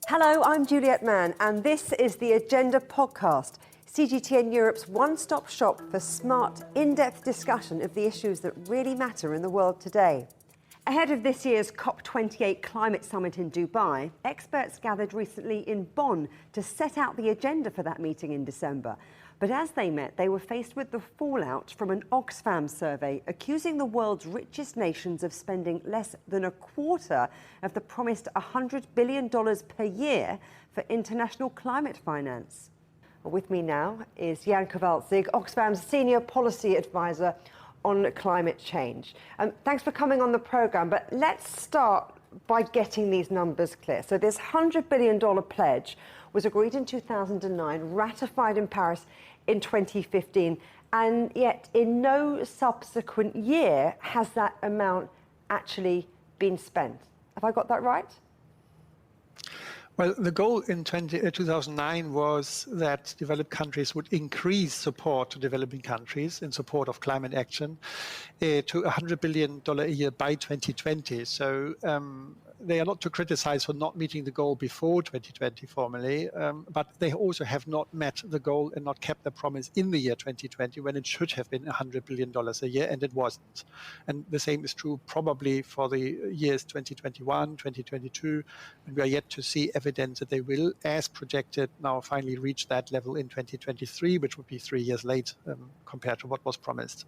Hello, I'm Juliet Mann, and this is the Agenda podcast, CGTN Europe's one-stop shop for smart, in-depth discussion of the issues that really matter in the world today. Ahead of this year's COP28 climate summit in Dubai, experts gathered recently in Bonn to set out the agenda for that meeting in December. But as they met, they were faced with the fallout from an Oxfam survey accusing the world's richest nations of spending less than a quarter of the promised $100 billion per year for international climate finance. With me now is Jan Kowalzig, Oxfam's Senior Policy Advisor on climate change. Thanks for coming on the programme, but let's start by getting these numbers clear. So this $100 billion pledge was agreed in 2009, ratified in Paris in 2015, and yet in no subsequent year has that amount actually been spent. Have I got that right? Well, the goal in 2009 was that developed countries would increase support to developing countries in support of climate action to $100 billion a year by 2020. So they are not to criticize for not meeting the goal before 2020 formally, but they also have not met the goal and not kept the promise in the year 2020 when it should have been $100 billion a year, and it wasn't. And the same is true probably for the years 2021, 2022, and we are yet to see evidence that they will, as projected, now finally reach that level in 2023, which would be 3 years late compared to what was promised.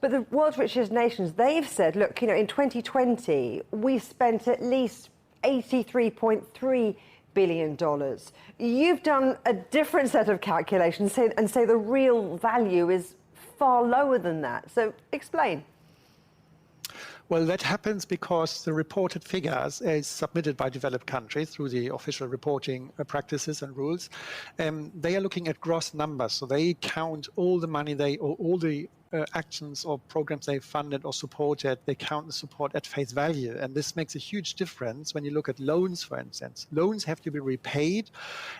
But the world's richest nations, they've said, look, in 2020, we spent at least $83.3 billion. You've done a different set of calculations and say the real value is far lower than that. So explain. Well, that happens because the reported figures as submitted by developed countries through the official reporting practices and rules, they are looking at gross numbers. So they count all the money or all the actions or programs they funded or supported. They count the support at face value. And this makes a huge difference when you look at loans, for instance. Loans have to be repaid,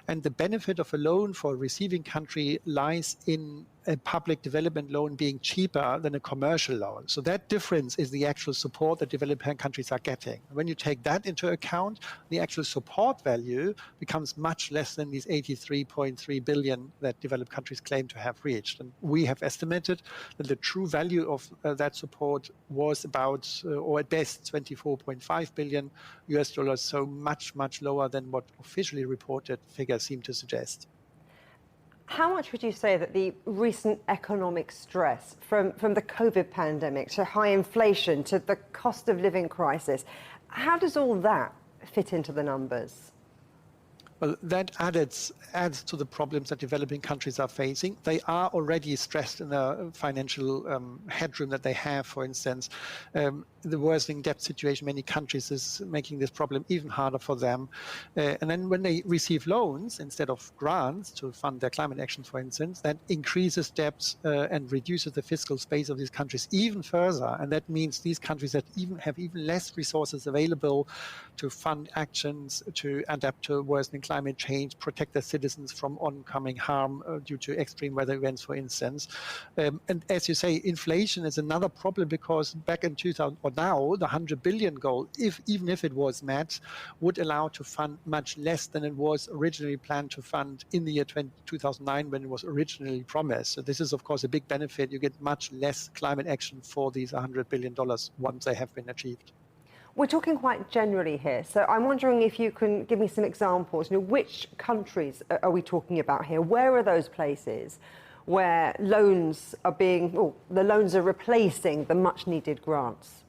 and the benefit of a loan for a receiving country lies in a public development loan being cheaper than a commercial loan. So that difference is the actual support that developing countries are getting. When you take that into account, the actual support value becomes much less than these 83.3 billion that developed countries claim to have reached. And we have estimated that the true value of that support was about, or at best, 24.5 billion US dollars, so much, much lower than what officially reported figures seem to suggest. How much would you say that the recent economic stress from the COVID pandemic to high inflation to the cost of living crisis, how does all that fit into the numbers? Well, that adds to the problems that developing countries are facing. They are already stressed in the financial headroom that they have, for instance. The worsening debt situation in many countries is making this problem even harder for them. And then when they receive loans instead of grants to fund their climate action, for instance, that increases debts and reduces the fiscal space of these countries even further. And that means these countries that have even less resources available to fund actions to adapt to worsening climate change, protect their citizens from oncoming harm due to extreme weather events, for instance. And as you say, inflation is another problem because back in 2000, or now, the 100 billion goal, even if it was met, would allow to fund much less than it was originally planned to fund in the year 2009 when it was originally promised. So this is, of course, a big benefit. You get much less climate action for these $100 billion once they have been achieved. We're talking quite generally here, so I'm wondering if you can give me some examples. Which countries are we talking about here? Where are those places where loans are the loans are replacing the much-needed grants?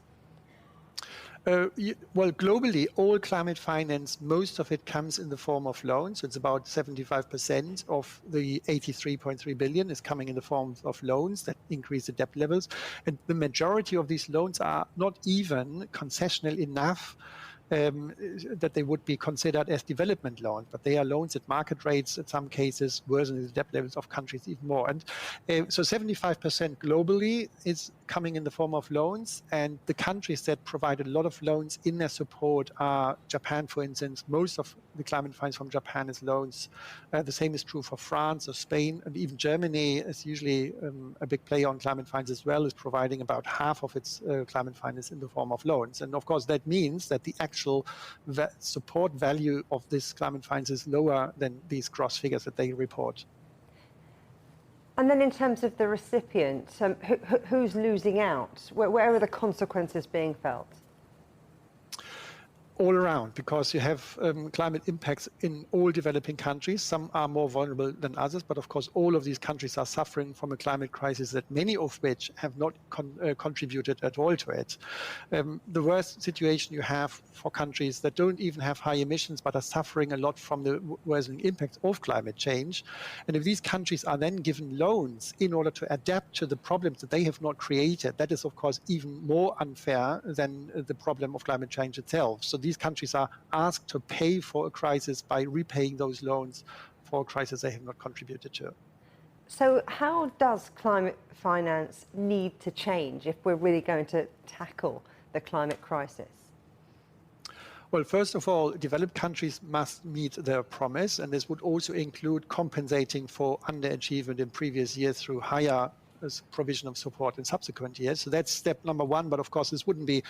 Well, globally, all climate finance, most of it comes in the form of loans. It's about 75% of the 83.3 billion is coming in the form of loans that increase the debt levels. And the majority of these loans are not even concessional enough that they would be considered as development loans, but they are loans at market rates, in some cases, worsening the debt levels of countries even more. And so 75% globally is coming in the form of loans, and the countries that provide a lot of loans in their support are Japan, for instance. Most of the climate finance from Japan is loans. The same is true for France or Spain, and even Germany is usually a big player on climate finance as well, is providing about half of its climate finance in the form of loans. And of course, that means that the actual support value of this climate finance is lower than these gross figures that they report. And then in terms of the recipients, who's losing out? Where are the consequences being felt? All around, because you have climate impacts in all developing countries. Some are more vulnerable than others, but of course all of these countries are suffering from a climate crisis that many of which have not contributed at all to it. The worst situation you have for countries that don't even have high emissions but are suffering a lot from the worsening impact of climate change. And if these countries are then given loans in order to adapt to the problems that they have not created, that is of course even more unfair than the problem of climate change itself. So these countries are asked to pay for a crisis by repaying those loans for a crisis they have not contributed to. So how does climate finance need to change if we're really going to tackle the climate crisis? Well, first of all, developed countries must meet their promise, and this would also include compensating for underachievement in previous years through higher provision of support in subsequent years. So that's step number one. But of course, this wouldn't be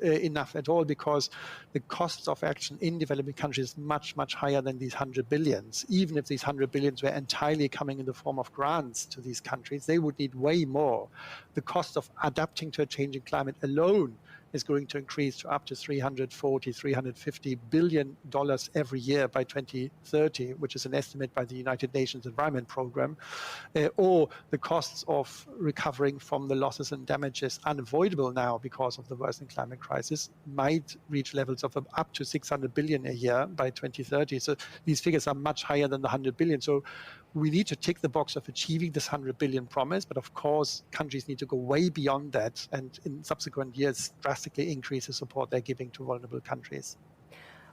enough at all, because the costs of action in developing countries is much, much higher than these 100 billions. Even if these 100 billions were entirely coming in the form of grants to these countries, they would need way more. The cost of adapting to a changing climate alone is going to increase to up to $340, $350 billion every year by 2030, which is an estimate by the United Nations Environment Programme, or the costs of recovering from the losses and damages unavoidable now because of the worsening climate crisis might reach levels of up to 600 billion a year by 2030. So these figures are much higher than the 100 billion. So we need to tick the box of achieving this 100 billion promise, but of course, countries need to go way beyond that and in subsequent years drastically increase the support they're giving to vulnerable countries.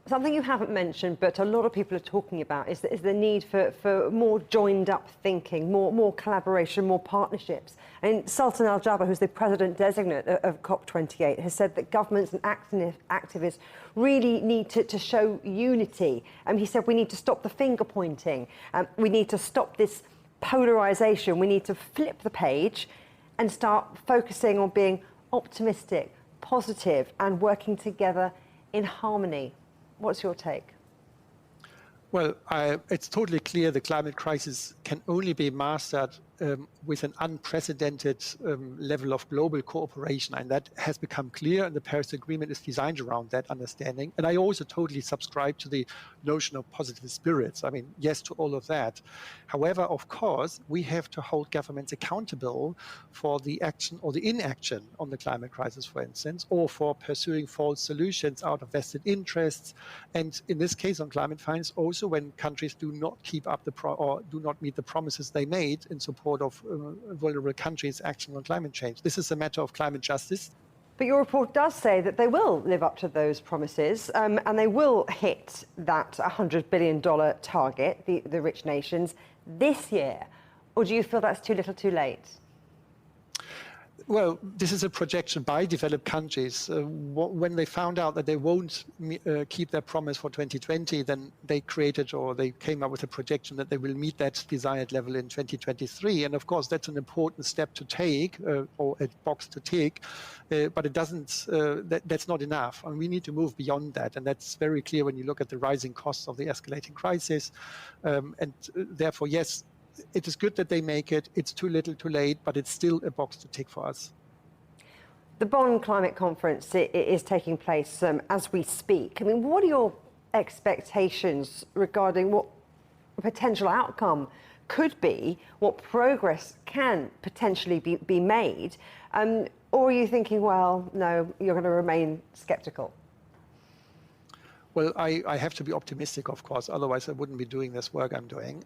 Something you haven't mentioned, but a lot of people are talking about, is the need for more joined-up thinking, more collaboration, more partnerships. And Sultan Al-Jaber, who's the president-designate of COP28, has said that governments and activists really need to show unity. He said we need to stop the finger-pointing. We need to stop this polarisation. We need to flip the page and start focusing on being optimistic, positive, and working together in harmony. What's your take? Well, it's totally clear the climate crisis can only be mastered with an unprecedented level of global cooperation. And that has become clear, and the Paris Agreement is designed around that understanding. And I also totally subscribe to the notion of positive spirits. I mean, yes to all of that. However, of course, we have to hold governments accountable for the action or the inaction on the climate crisis, for instance, or for pursuing false solutions out of vested interests. And in this case on climate finance, also when countries do not keep up or do not meet the promises they made in support of vulnerable countries' action on climate change. This is a matter of climate justice. But your report does say that they will live up to those promises and they will hit that $100 billion target, the rich nations, this year. Or do you feel that's too little too late? Well, this is a projection by developed countries. When they found out that they won't keep their promise for 2020, then they created or they came up with a projection that they will meet that desired level in 2023. And of course, that's an important step to take or a box to tick, but it doesn't. That's not enough. And we need to move beyond that. And that's very clear when you look at the rising costs of the escalating crisis. And therefore, yes, it is good that they make it. It's too little, too late, but it's still a box to tick for us. The Bonn Climate Conference is taking place as we speak. I mean, what are your expectations regarding what a potential outcome could be, what progress can potentially be made? Or are you thinking, well, no, you're going to remain sceptical? Well, I have to be optimistic, of course, otherwise I wouldn't be doing this work I'm doing.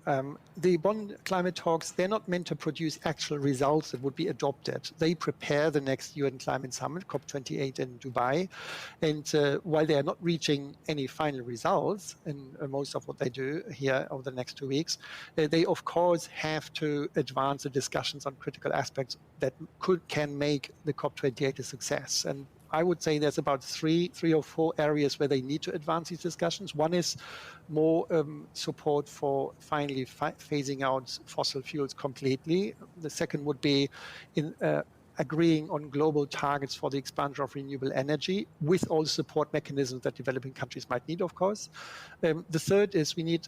The Bonn climate talks, they're not meant to produce actual results that would be adopted. They prepare the next UN climate summit, COP28 in Dubai. And while they are not reaching any final results in most of what they do here over the next 2 weeks, they, of course, have to advance the discussions on critical aspects that can make the COP28 a success. And I would say there's about three or four areas where they need to advance these discussions. One is more support for finally phasing out fossil fuels completely. The second would be in agreeing on global targets for the expansion of renewable energy with all the support mechanisms that developing countries might need, of course. The third is we need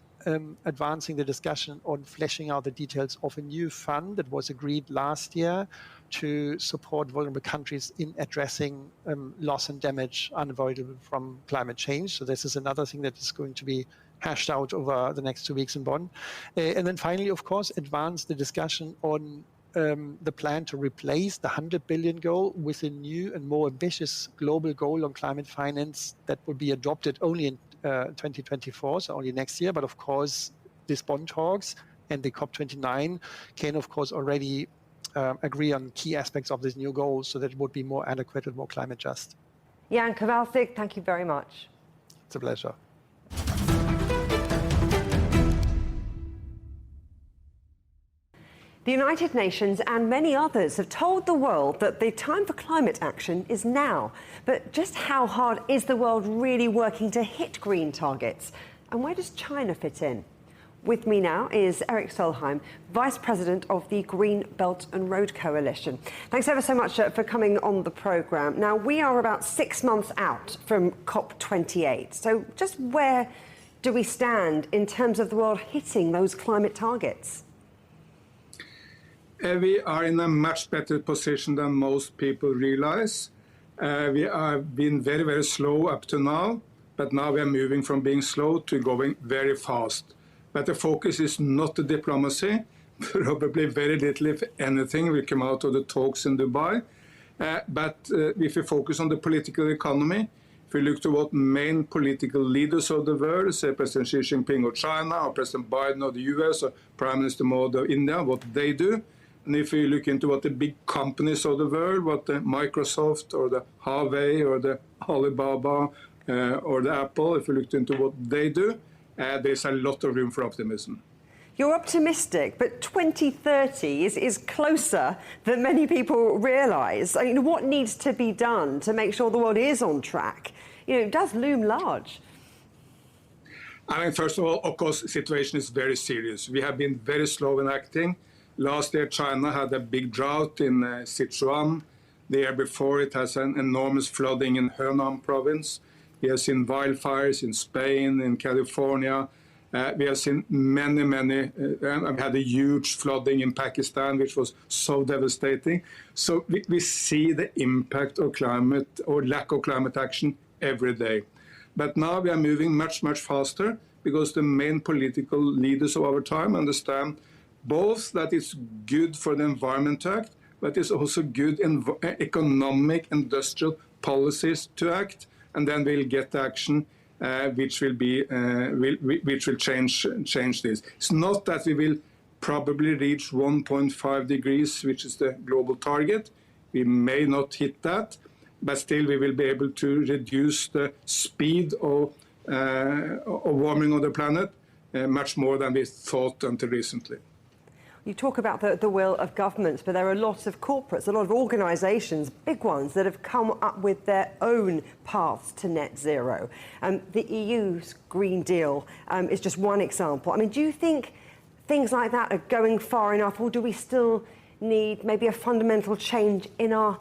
advancing the discussion on fleshing out the details of a new fund that was agreed last year to support vulnerable countries in addressing loss and damage unavoidable from climate change. So this is another thing that is going to be hashed out over the next 2 weeks in Bonn. And then finally, of course, advance the discussion on the plan to replace the 100 billion goal with a new and more ambitious global goal on climate finance that will be adopted only in 2024, so only next year. But of course, these Bonn talks and the COP29 can, of course, already agree on key aspects of this new goal so that it would be more adequate and more climate just. Jan Kowalzig, thank you very much. It's a pleasure. The United Nations and many others have told the world that the time for climate action is now. But just how hard is the world really working to hit green targets? And where does China fit in? With me now is Erik Solheim, Vice President of the Green Belt and Road Coalition. Thanks ever so much for coming on the programme. Now, we are about 6 months out from COP28. So just where do we stand in terms of the world hitting those climate targets? We are in a much better position than most people realize. We have been very, very slow up to now, but now we are moving from being slow to going very fast. But the focus is not the diplomacy. Probably very little, if anything, will come out of the talks in Dubai. But if we focus on the political economy, if we look to what main political leaders of the world, say President Xi Jinping of China, or President Biden of the US, or Prime Minister Modi of India, what they do, and if we look into what the big companies of the world, what the Microsoft or the Huawei or the Alibaba or the Apple, if we looked into what they do, there's a lot of room for optimism. You're optimistic, but 2030 is closer than many people realise. I mean, what needs to be done to make sure the world is on track? You know, it does loom large. I mean, first of all, of course, the situation is very serious. We have been very slow in acting. Last year, China had a big drought in Sichuan. The year before, it has an enormous flooding in Henan province. We have seen wildfires in Spain, in California. We have seen many, we had a huge flooding in Pakistan, which was so devastating. So we see the impact of climate or lack of climate action every day. But now we are moving much, much faster because the main political leaders of our time understand both that it's good for the environment to act, but it's also good in economic, industrial policies to act, and then we'll get action which will change this. It's not that we will probably reach 1.5 degrees, which is the global target. We may not hit that, but still we will be able to reduce the speed of warming of the planet much more than we thought until recently. You talk about the will of governments, but there are lots of corporates, a lot of organisations, big ones, that have come up with their own paths to net zero. The EU's Green Deal is just one example. I mean, do you think things like that are going far enough, or do we still need maybe a fundamental change in our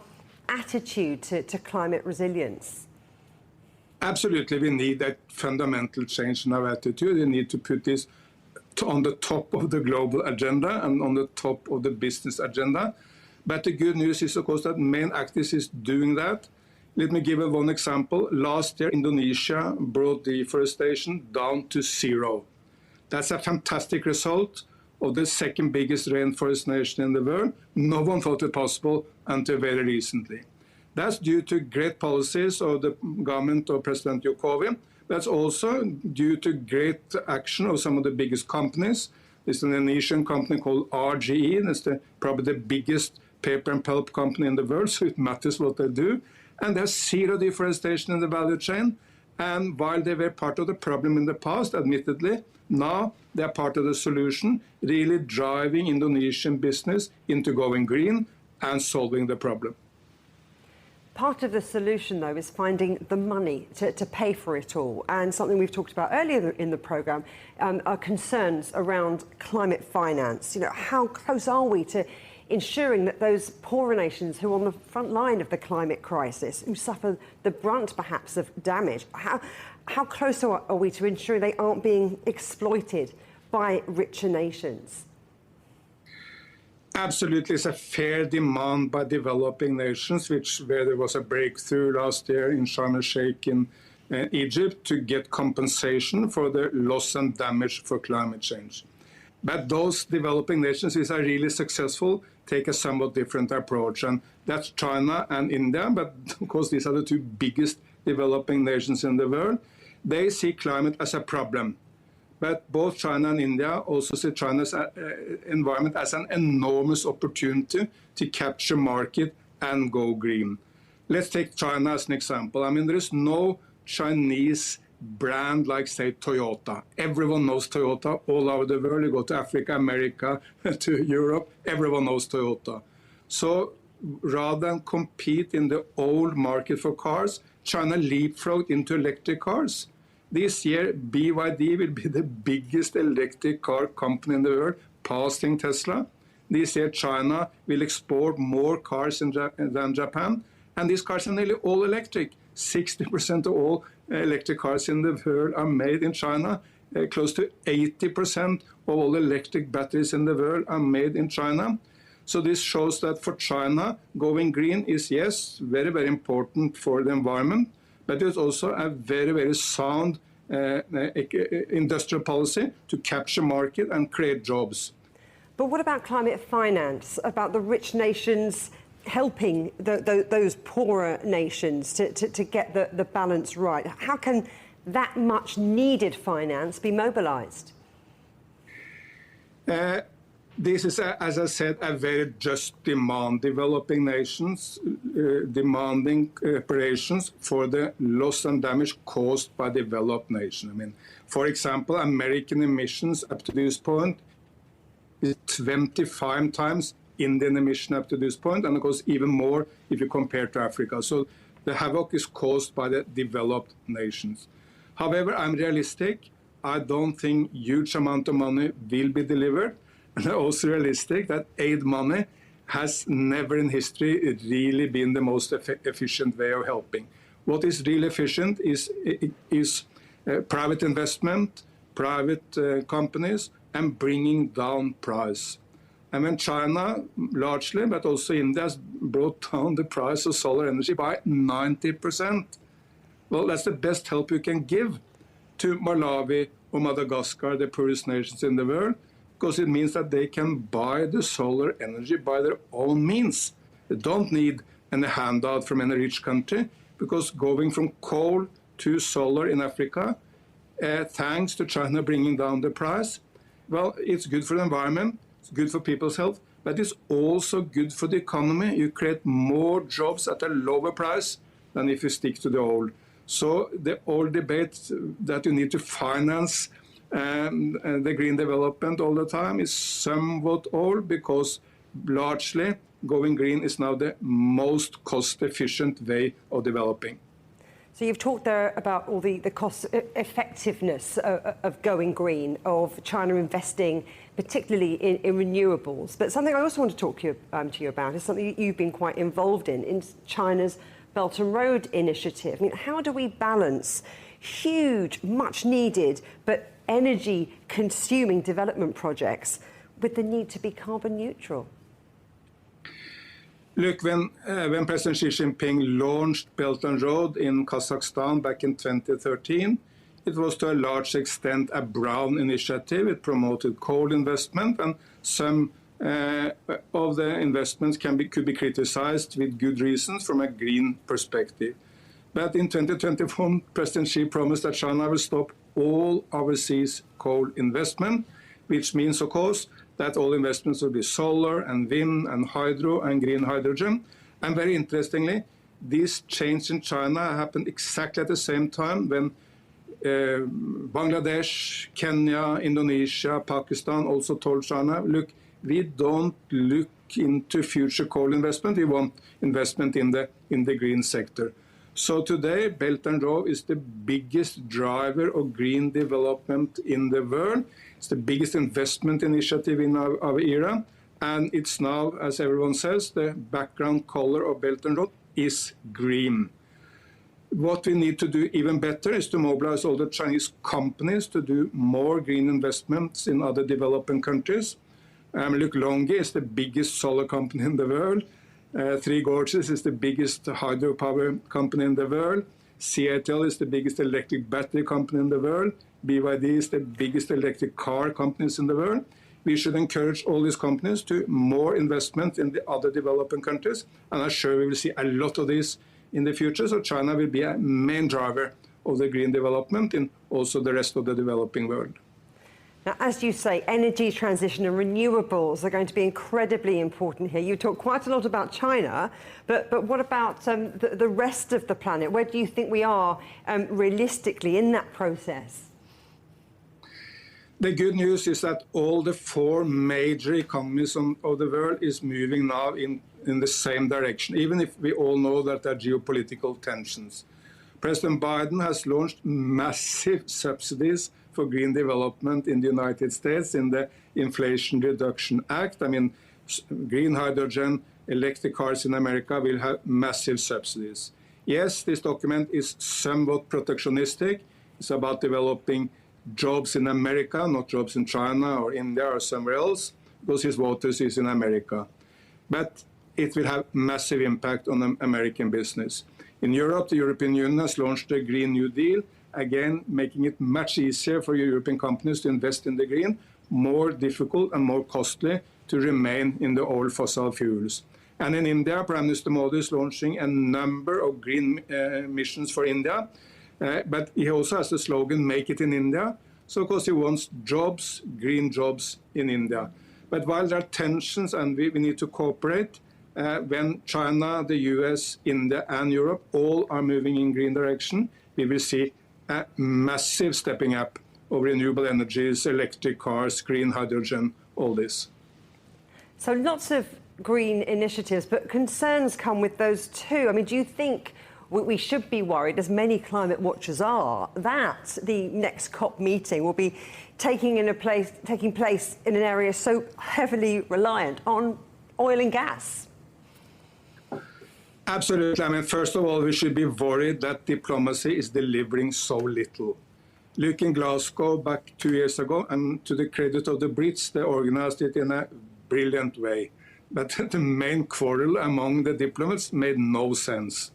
attitude to climate resilience? Absolutely, we need that fundamental change in our attitude. We need to put this on the top of the global agenda and on the top of the business agenda. But the good news is, of course, that main actors is doing that. Let me give one example. Last year, Indonesia brought deforestation down to 0. That's a fantastic result of the second biggest rainforest nation in the world. No one thought it possible until very recently. That's due to great policies of the government of President Jokowi, That's also due to great action of some of the biggest companies. There's an Indonesian company called RGE, and it's probably the biggest paper and pulp company in the world, so it matters what they do. And there's zero deforestation in the value chain. And while they were part of the problem in the past, admittedly, now they're part of the solution, really driving Indonesian business into going green and solving the problem. Part of the solution, though, is finding the money to pay for it all. And something we've talked about earlier in the programme are concerns around climate finance. You know, how close are we to ensuring that those poorer nations who are on the front line of the climate crisis, who suffer the brunt, perhaps, of damage, how close are we to ensuring they aren't being exploited by richer nations? Absolutely, it's a fair demand by developing nations, where there was a breakthrough last year in Sharm-el-Sheikh in Egypt to get compensation for the loss and damage for climate change. But those developing nations, which are really successful, take a somewhat different approach, and that's China and India, but of course these are the two biggest developing nations in the world. They see climate as a problem. But both China and India also see China's environment as an enormous opportunity to capture market and go green. Let's take China as an example. I mean, there is no Chinese brand like, say, Toyota. Everyone knows Toyota all over the world. You go to Africa, America, to Europe, everyone knows Toyota. So rather than compete in the old market for cars, China leapfrogged into electric cars. This year, BYD will be the biggest electric car company in the world, passing Tesla. This year, China will export more cars than Japan. And these cars are nearly all electric. 60% of all electric cars in the world are made in China. Close to 80% of all electric batteries in the world are made in China. So this shows that for China, going green is, yes, very, very important for the environment, but it's also a very, very sound industrial policy to capture market and create jobs. But what about climate finance, about the rich nations helping those poorer nations to get the balance right? How can that much needed finance be mobilised? This is, as I said, a very just demand. Developing nations demanding reparations for the loss and damage caused by developed nations. I mean, for example, American emissions up to this point is 25 times Indian emission up to this point, and of course even more if you compare to Africa. So the havoc is caused by the developed nations. However, I'm realistic. I don't think huge amount of money will be delivered. And I'm also realistic that aid money has never in history really been the most efficient way of helping. What is really efficient is private investment, private companies, and bringing down price. And when China, largely, but also India, has brought down the price of solar energy by 90%, well, that's the best help you can give to Malawi or Madagascar, the poorest nations in the world, because it means that they can buy the solar energy by their own means. They don't need any handout from any rich country, because going from coal to solar in Africa, thanks to China bringing down the price, well, it's good for the environment, it's good for people's health, but it's also good for the economy. You create more jobs at a lower price than if you stick to the old. So the old debate that you need to finance the green development all the time is somewhat old, because largely going green is now the most cost-efficient way of developing. So you've talked there about all the cost effectiveness of going green, of China investing particularly in renewables. But something I also want to talk to you about is something you've been quite involved in China's Belt and Road Initiative. I mean, how do we balance huge, much needed, but energy-consuming development projects with the need to be carbon neutral? Look, when President Xi Jinping launched Belt and Road in Kazakhstan back in 2013, it was to a large extent a brown initiative. It promoted coal investment, and some of the investments could be criticized with good reasons from a green perspective. But in 2021, President Xi promised that China will stop all overseas coal investment, which means, of course, that all investments will be solar and wind and hydro and green hydrogen. And very interestingly, this change in China happened exactly at the same time when Bangladesh, Kenya, Indonesia, Pakistan also told China, look, we don't look into future coal investment, we want investment in the green sector. So today, Belt and Road is the biggest driver of green development in the world. It's the biggest investment initiative in our era. And it's now, as everyone says, the background color of Belt and Road is green. What we need to do even better is to mobilize all the Chinese companies to do more green investments in other developing countries. Look, LONGi is the biggest solar company in the world. Three Gorges is the biggest hydropower company in the world. CATL is the biggest electric battery company in the world. BYD is the biggest electric car companies in the world. We should encourage all these companies to more investment in the other developing countries. And I'm sure we will see a lot of this in the future. So China will be a main driver of the green development in also the rest of the developing world. Now, as you say, energy transition and renewables are going to be incredibly important here. You talk quite a lot about China, but what about the rest of the planet? Where do you think we are realistically in that process? The good news is that all the four major economies of the world is moving now in the same direction, even if we all know that there are geopolitical tensions. President Biden has launched massive subsidies for green development in the United States in the Inflation Reduction Act. I mean, green hydrogen, electric cars in America will have massive subsidies. Yes, this document is somewhat protectionistic. It's about developing jobs in America, not jobs in China or India or somewhere else, because his voters is in America. But it will have massive impact on American business. In Europe, the European Union has launched a Green New Deal, again, making it much easier for European companies to invest in the green, more difficult and more costly to remain in the old fossil fuels. And in India, Prime Minister Modi is launching a number of green missions for India, but he also has the slogan, make it in India. So, of course, he wants jobs, green jobs in India. But while there are tensions and we need to cooperate, when China, the US, India and Europe all are moving in green direction, we will see a massive stepping up of renewable energies, electric cars, green hydrogen, all this. So lots of green initiatives, but concerns come with those too. I mean, do you think we should be worried, as many climate watchers are, that the next COP meeting will be taking place in an area so heavily reliant on oil and gas? Absolutely. I mean, first of all, we should be worried that diplomacy is delivering so little. Look in Glasgow back 2 years ago, and to the credit of the Brits, they organized it in a brilliant way. But the main quarrel among the diplomats made no sense.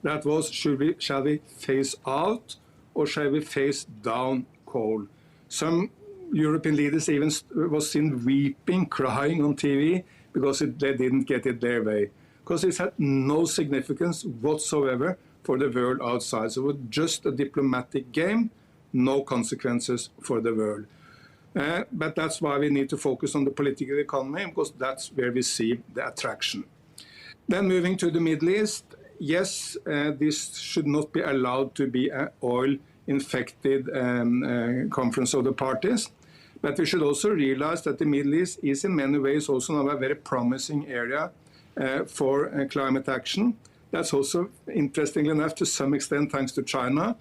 That was, shall we phase out or shall we phase down coal? Some European leaders even was seen weeping, crying on TV because they didn't get it their way. Because it had no significance whatsoever for the world outside. So it was just a diplomatic game, no consequences for the world. But that's why we need to focus on the political economy, because that's where we see the attraction. Then moving to the Middle East, yes, this should not be allowed to be an oil-infected conference of the parties. But we should also realize that the Middle East is in many ways also now a very promising area for climate action. That's also, interestingly enough, to some extent thanks to China,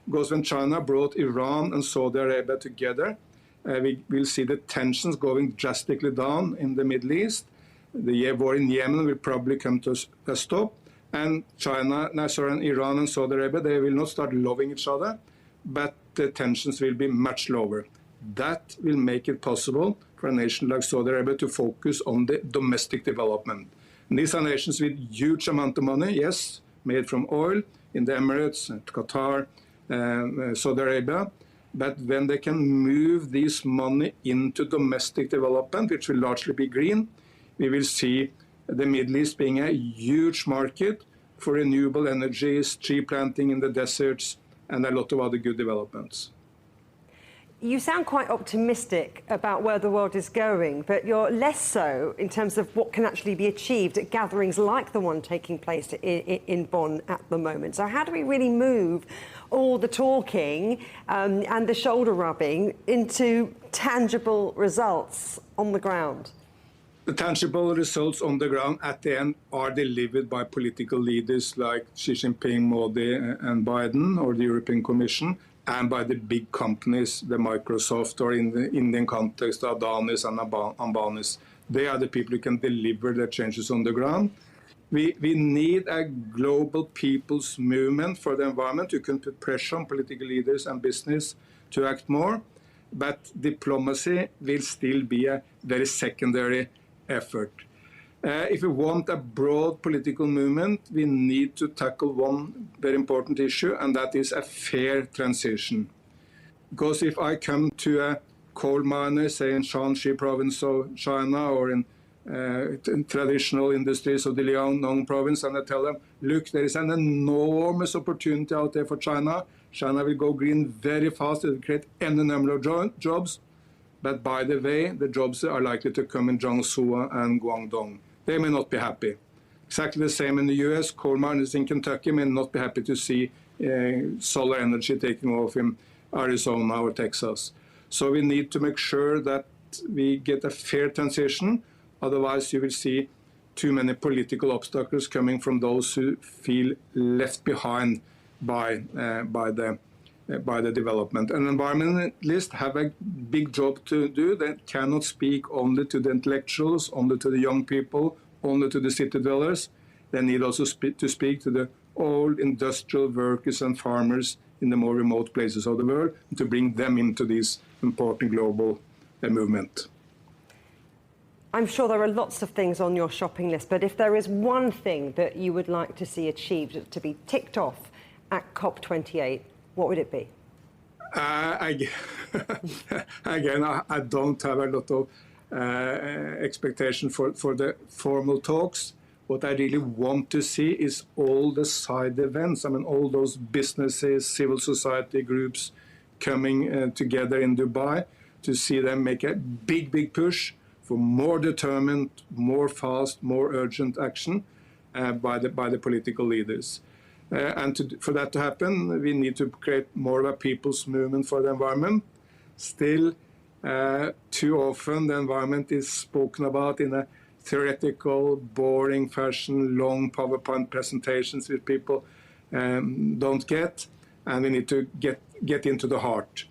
because when China brought Iran and Saudi Arabia together, we will see the tensions going drastically down in the Middle East. The war in Yemen will probably come to a stop, and Iran and Saudi Arabia, they will not start loving each other, but the tensions will be much lower. That will make it possible for a nation like Saudi Arabia to focus on the domestic development. And these are nations with huge amount of money, yes, made from oil in the Emirates, Qatar, Saudi Arabia. But when they can move this money into domestic development, which will largely be green, we will see the Middle East being a huge market for renewable energies, tree planting in the deserts, and a lot of other good developments. You sound quite optimistic about where the world is going, but you're less so in terms of what can actually be achieved at gatherings like the one taking place in Bonn at the moment. So how do we really move all the talking and the shoulder rubbing into tangible results on the ground? The tangible results on the ground at the end are delivered by political leaders like Xi Jinping, Modi and Biden, or the European Commission, and by the big companies, the Microsoft, or in the Indian context, Adanis and Ambanis. They are the people who can deliver the changes on the ground. We need a global people's movement for the environment who can put pressure on political leaders and business to act more. But diplomacy will still be a very secondary effort. If we want a broad political movement, we need to tackle one very important issue, and that is a fair transition. Because if I come to a coal miner, say in Sharm-el-Sheikh province of China, or in traditional industries of the Liaoning province, and I tell them, look, there is an enormous opportunity out there for China. China will go green very fast. It will create any number of jobs. But by the way, the jobs are likely to come in Jiangsu and Guangdong. They may not be happy. Exactly the same in the US. Coal miners in Kentucky may not be happy to see solar energy taking off in Arizona or Texas. So we need to make sure that we get a fair transition. Otherwise, you will see too many political obstacles coming from those who feel left behind by the development. And environmentalists have a big job to do. They cannot speak only to the intellectuals, only to the young people, only to the city dwellers. They need also to speak to the old industrial workers and farmers in the more remote places of the world, and to bring them into this important global movement. I'm sure there are lots of things on your shopping list, but if there is one thing that you would like to see achieved, to be ticked off at COP28, what would it be? Again, I don't have a lot of expectation for the formal talks. What I really want to see is all the side events. I mean, all those businesses, civil society groups coming together in Dubai, to see them make a big push for more determined, more fast, more urgent action by the political leaders. For that to happen, we need to create more of a people's movement for the environment. Still, too often the environment is spoken about in a theoretical, boring fashion, long PowerPoint presentations which people don't get, and we need to get into the heart.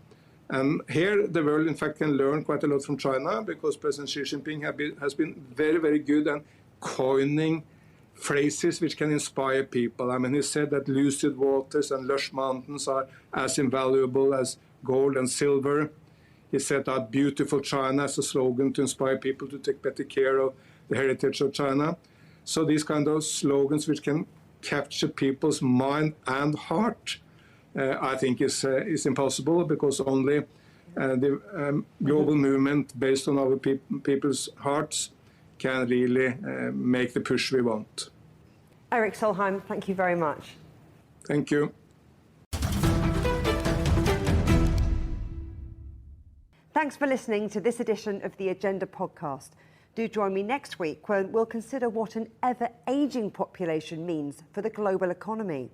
And here the world, in fact, can learn quite a lot from China, because President Xi Jinping has been very good at coining phrases which can inspire people. I mean, he said that lucid waters and lush mountains are as invaluable as gold and silver. He said that beautiful China as a slogan to inspire people to take better care of the heritage of China. So these kind of slogans which can capture people's mind and heart, I think is impossible, because only the global movement based on our people's hearts can really make the push we want. Erik Solheim, thank you very much. Thank you. Thanks for listening to this edition of the Agenda podcast. Do join me next week when we'll consider what an ever-ageing population means for the global economy.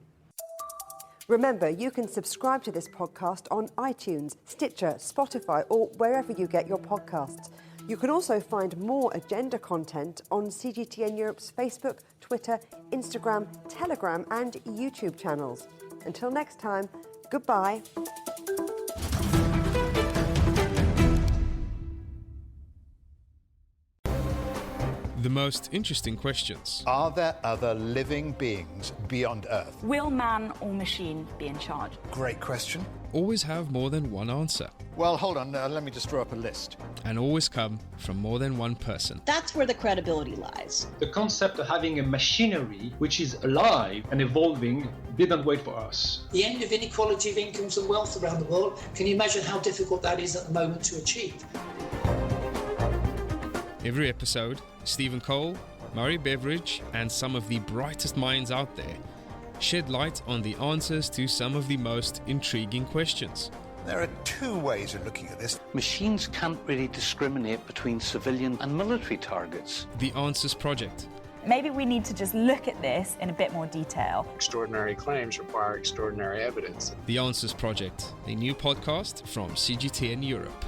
Remember, you can subscribe to this podcast on iTunes, Stitcher, Spotify, or wherever you get your podcasts. You can also find more agenda content on CGTN Europe's Facebook, Twitter, Instagram, Telegram, and YouTube channels. Until next time, goodbye. The most interesting questions. Are there other living beings beyond Earth? Will man or machine be in charge? Great question. Always have more than one answer. Well, hold on, let me just draw up a list. And always come from more than one person. That's where the credibility lies. The concept of having a machinery which is alive and evolving didn't wait for us. The end of inequality of incomes and wealth around the world, can you imagine how difficult that is at the moment to achieve? Every episode, Stephen Cole, Murray Beveridge and some of the brightest minds out there shed light on the answers to some of the most intriguing questions. There are two ways of looking at this. Machines can't really discriminate between civilian and military targets. The Answers Project. Maybe we need to just look at this in a bit more detail. Extraordinary claims require extraordinary evidence. The Answers Project, a new podcast from CGTN Europe.